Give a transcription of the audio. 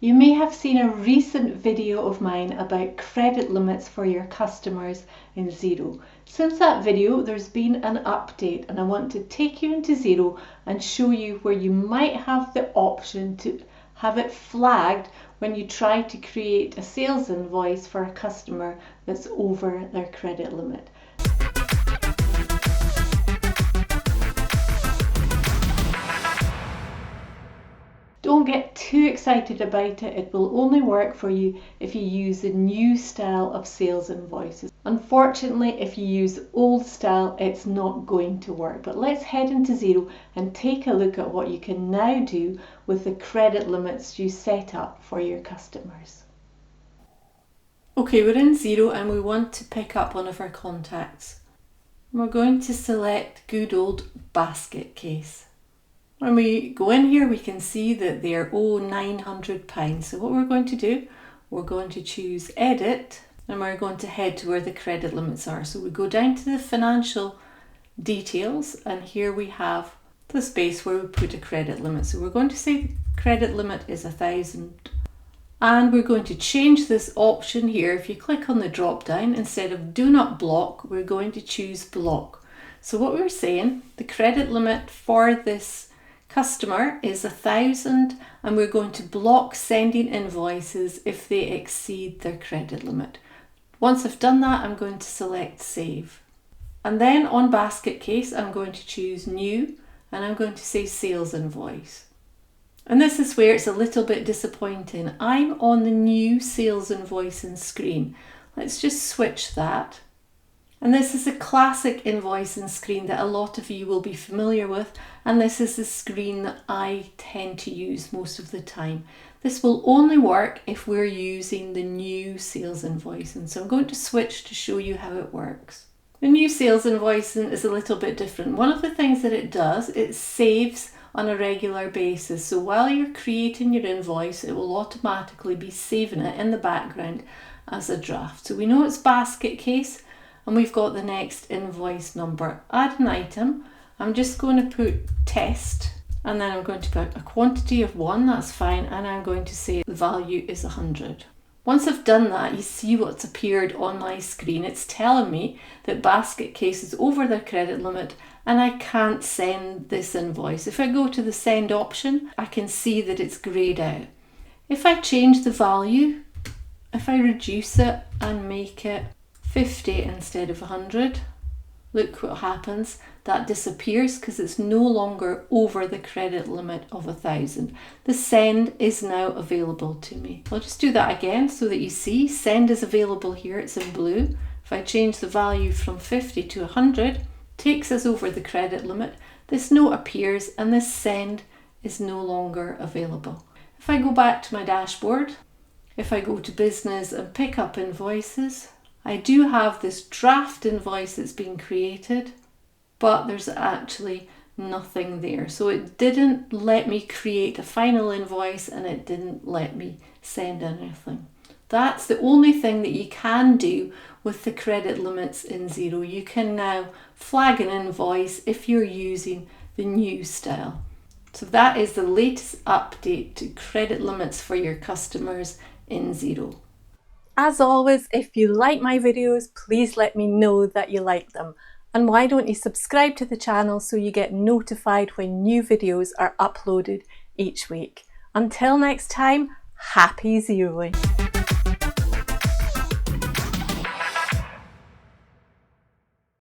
You may have seen a recent video of mine about credit limits for your customers in Xero. Since that video, there's been an update and I want to take you into Xero and show you where you might have the option to have it flagged when you try to create a sales invoice for a customer that's over their credit limit. Don't get too excited about it. It will only work for you if you use the new style of sales invoices. Unfortunately, if you use old style, it's not going to work. But let's head into Xero and take a look at what you can now do with the credit limits you set up for your customers. Okay, we're in Xero and we want to pick up one of our contacts. We're going to select good old basket case. When we go in here, we can see that they're £900. So what we're going to do, we're going to choose edit and we're going to head to where the credit limits are. So we go down to the financial details and here we have the space where we put a credit limit. So we're going to say the credit limit is 1,000 and we're going to change this option here. If you click on the drop down, instead of do not block, we're going to choose block. So what we're saying, the credit limit for this customer is 1,000 and we're going to block sending invoices if they exceed their credit limit. Once I've done that, I'm going to select save. And then on basket case, I'm going to choose new and I'm going to say sales invoice. And this is where it's a little bit disappointing. I'm on the new sales invoicing screen. Let's just switch that. And this is a classic invoicing screen that a lot of you will be familiar with, and this is the screen that I tend to use most of the time. This will only work if we're using the new sales invoicing. So I'm going to switch to show you how it works. The new sales invoicing is a little bit different. One of the things that it does, it saves on a regular basis. So while you're creating your invoice, it will automatically be saving it in the background as a draft. So we know it's basket case. And we've got the next invoice number. Add an item. I'm just going to put test and then I'm going to put a quantity of 1, that's fine, and I'm going to say the value is 100. Once I've done that, you see what's appeared on my screen. It's telling me that basket case is over their credit limit and I can't send this invoice. If I go to the send option, I can see that it's greyed out. If I change the value, if I reduce it and make it 50 instead of 100, look what happens. That disappears because it's no longer over the credit limit of 1,000. The send is now available to me. I'll just do that again so that you see send is available here. It's in blue. If I change the value from 50 to 100, takes us over the credit limit. This note appears and this send is no longer available. If I go back to my dashboard, if I go to business and pick up invoices, I do have this draft invoice that's been created, but there's actually nothing there. So it didn't let me create a final invoice and it didn't let me send anything. That's the only thing that you can do with the credit limits in Xero. You can now flag an invoice if you're using the new style. So that is the latest update to credit limits for your customers in Xero. As always, if you like my videos, please let me know that you like them. And why don't you subscribe to the channel so you get notified when new videos are uploaded each week. Until next time, happy Xeroing!